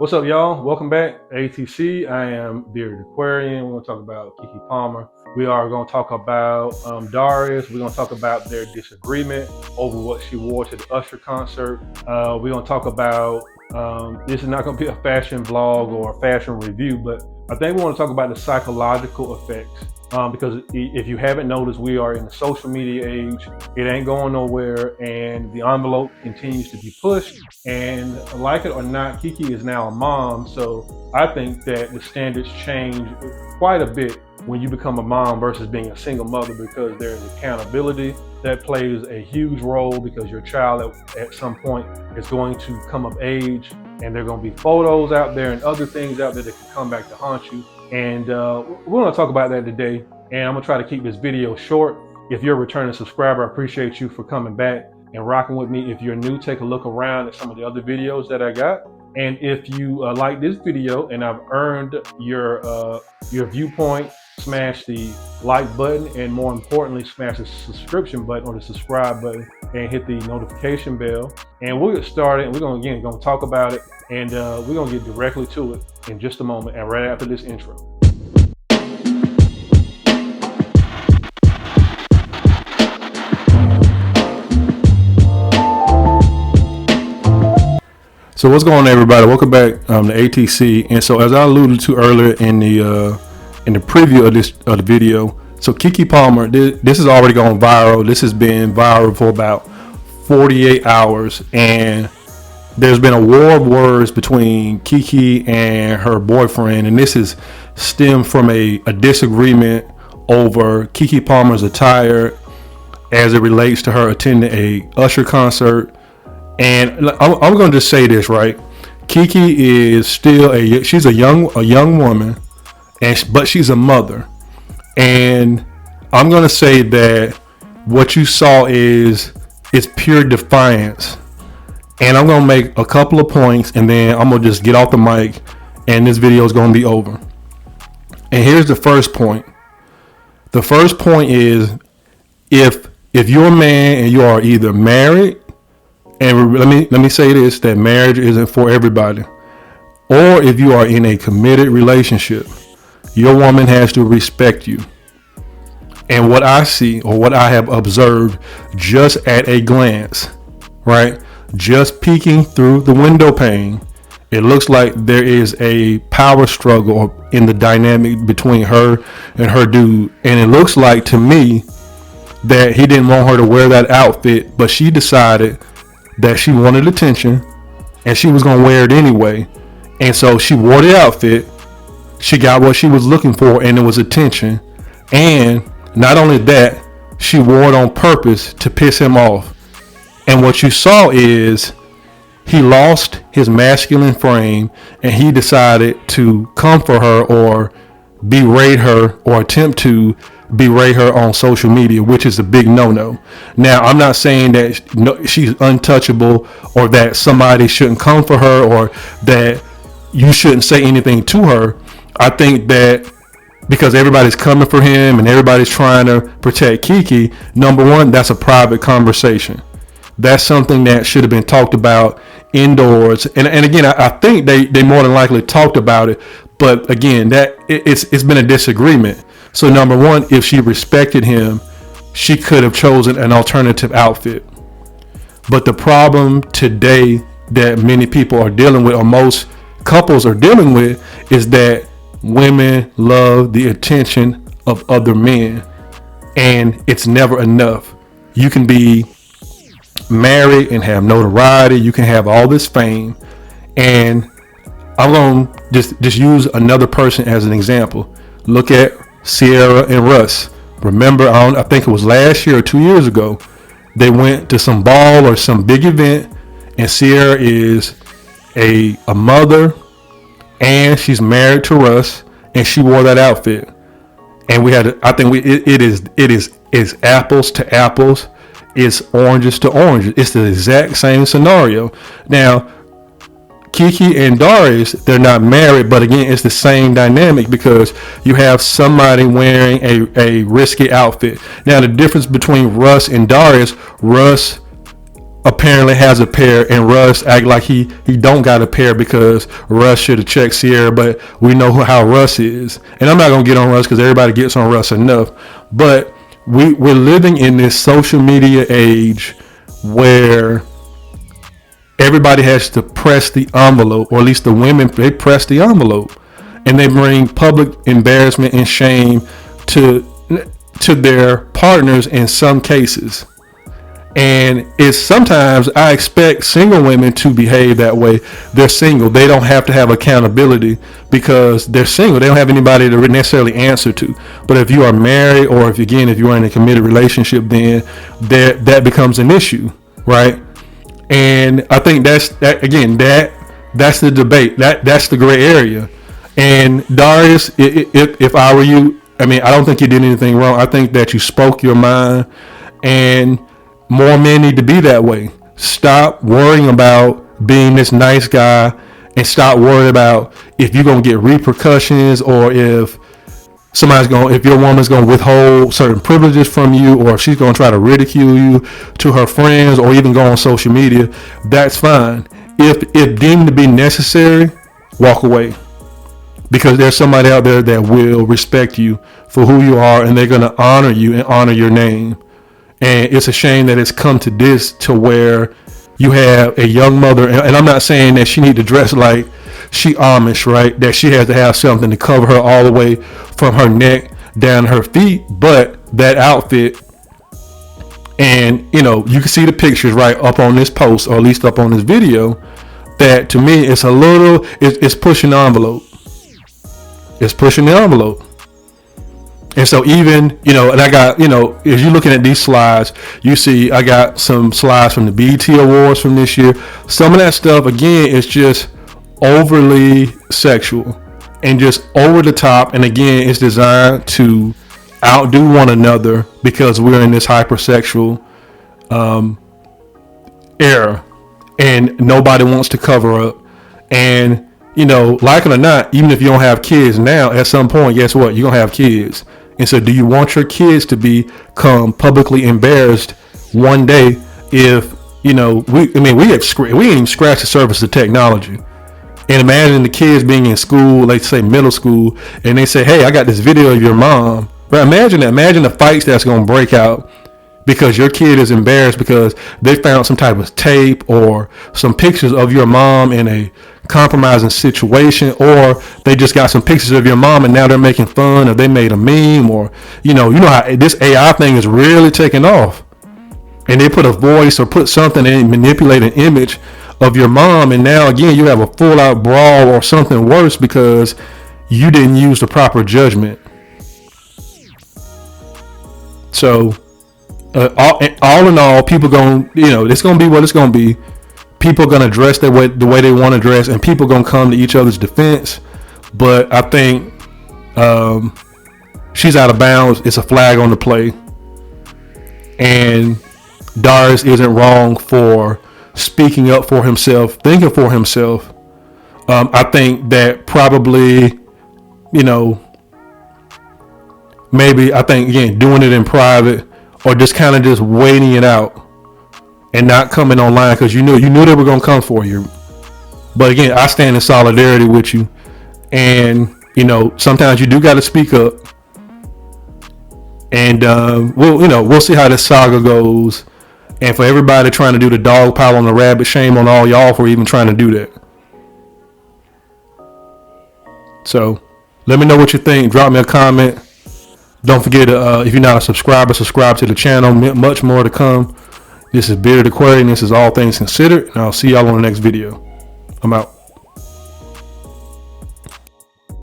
What's up, y'all? Welcome back, ATC. I am Bearded Aquarian. We're going to talk about KeKe Palmer. We are going to talk about Darius. We're going to talk about their disagreement over what she wore to the Usher concert. We're going to talk about, this is not going to be a fashion vlog or a fashion review, but I think we want to talk about the psychological effects. Because if you haven't noticed, we are in the social media age. It ain't going nowhere, and the envelope continues to be pushed. And like it or not, KeKe is now a mom, so I think that the standards change quite a bit when you become a mom versus being a single mother, because there's accountability that plays a huge role, because your child at some point is going to come of age, and there are going to be photos out there and other things out there that can come back to haunt you. And we're going to talk about that today, and I'm going to try to keep this video short. If you're a returning subscriber, I appreciate you for coming back and rocking with me. If you're new, take a look around at some of the other videos that I got. And if you like this video and I've earned your viewpoint, smash the like button, and more importantly, smash the subscription button or the subscribe button and hit the notification bell. And we'll get started. We're going to talk about it, and we're going to get directly to it in just a moment and right after this intro. So what's going on, everybody? Welcome back to ATC. And so, as I alluded to earlier in the preview of the video, so KeKe Palmer, this has already gone viral. This has been viral for about 48 hours, and there's been a war of words between KeKe and her boyfriend, and this is stemmed from a disagreement over KeKe Palmer's attire as it relates to her attending a Usher concert. And I'm going to just say this, right? KeKe is still she's a young woman, but she's a mother. And I'm going to say that what you saw is pure defiance. And I'm going to make a couple of points, and then I'm going to just get off the mic, and this video is going to be over. And here's the first point. The first point is, if you're a man and you are either married, and let me say this, that marriage isn't for everybody, or if you are in a committed relationship, your woman has to respect you. And what I see, or what I have observed just at a glance, right, just peeking through the window pane, it looks like there is a power struggle in the dynamic between her and her dude. And it looks like to me that he didn't want her to wear that outfit, but she decided that she wanted attention and she was going to wear it anyway. And so she wore the outfit. She got what she was looking for, and it was attention. And not only that, she wore it on purpose to piss him off. And what you saw is he lost his masculine frame, and he decided to come for her or berate her or attempt to berate her on social media, which is a big no-no. Now, I'm not saying that she's untouchable, or that somebody shouldn't come for her, or that you shouldn't say anything to her. I think that because everybody's coming for him and everybody's trying to protect KeKe, number one, that's a private conversation. That's something that should have been talked about indoors. And again, I think they more than likely talked about it. But again, that it's been a disagreement. So number one, if she respected him, she could have chosen an alternative outfit. But the problem today that many people are dealing with, or most couples are dealing with, is that women love the attention of other men, and it's never enough. You can be married and have notoriety. You can have all this fame, and I'm going to just use another person as an example. Look at Sierra and Russ. Remember, I think it was last year or 2 years ago, they went to some ball or some big event, and Sierra is a mother, and she's married to Russ, and she wore that outfit. And it is apples to apples. It's oranges to oranges. It's the exact same scenario. Now, KeKe and Darius, they're not married, but again, it's the same dynamic, because you have somebody wearing a risky outfit. Now, the difference between Russ and Darius, Russ apparently has a pair, and Russ act like he don't got a pair because Russ should have checked Sierra, but we know how Russ is. And I'm not gonna get on Russ because everybody gets on Russ enough. But we're living in this social media age where everybody has to press the envelope, or at least the women, they press the envelope, and they bring public embarrassment and shame to their partners in some cases. And it's sometimes I expect single women to behave that way. They're single. They don't have to have accountability because they're single. They don't have anybody to necessarily answer to. But if you are married, or if you're in a committed relationship, then that becomes an issue, right? And I think that's the debate. That's the gray area. And Darius, if I were you, I mean, I don't think you did anything wrong. I think that you spoke your mind, and more men need to be that way. Stop worrying about being this nice guy, and stop worrying about if you're going to get repercussions, or if your woman's going to withhold certain privileges from you, or if she's going to try to ridicule you to her friends, or even go on social media. That's fine. If deemed to be necessary, walk away, because there's somebody out there that will respect you for who you are, and they're going to honor you and honor your name. And it's a shame that it's come to this, to where you have a young mother, and I'm not saying that she need to dress like she Amish, right? That she has to have something to cover her all the way from her neck down her feet, but that outfit, and you can see the pictures right up on this post, or at least up on this video, that to me it's it's pushing the envelope. It's pushing the envelope. And so even, and I got, as you're looking at these slides, you see I got some slides from the BET Awards from this year. Some of that stuff, again, is just overly sexual and just over the top. And again, it's designed to outdo one another because we're in this hypersexual era, and nobody wants to cover up. And, like it or not, even if you don't have kids now, at some point, guess what? You're going to have kids. And so do you want your kids to become publicly embarrassed one day if, we ain't even scratched the surface of technology. And imagine the kids being in school, let's say middle school, and they say, hey, I got this video of your mom. But imagine that. Imagine the fights that's going to break out because your kid is embarrassed because they found some type of tape or some pictures of your mom in a compromising situation, or they just got some pictures of your mom and now they're making fun, or they made a meme, or you know how this AI thing is really taking off, and they put a voice or put something and manipulate an image of your mom, and now again you have a full out brawl or something worse because you didn't use the proper judgment. So all in all, people it's gonna be what it's gonna be. People gonna dress the way they want to dress, and people gonna come to each other's defense. But I think she's out of bounds. It's a flag on the play, and Darius isn't wrong for speaking up for himself, thinking for himself. I think that probably, maybe, I think again, doing it in private or just kind of just waiting it out and not coming online because you knew they were going to come for you. But again, I stand in solidarity with you, and sometimes you do got to speak up, and we'll see how this saga goes. And for everybody trying to do the dog pile on the rabbit, shame on all y'all for even trying to do that. So let me know what you think. Drop me a comment. Don't forget to, if you're not a subscriber, subscribe to the channel. Much more to come. This is Bearded Aquarian. This is All Things Considered, and I'll see y'all on the next video. I'm out.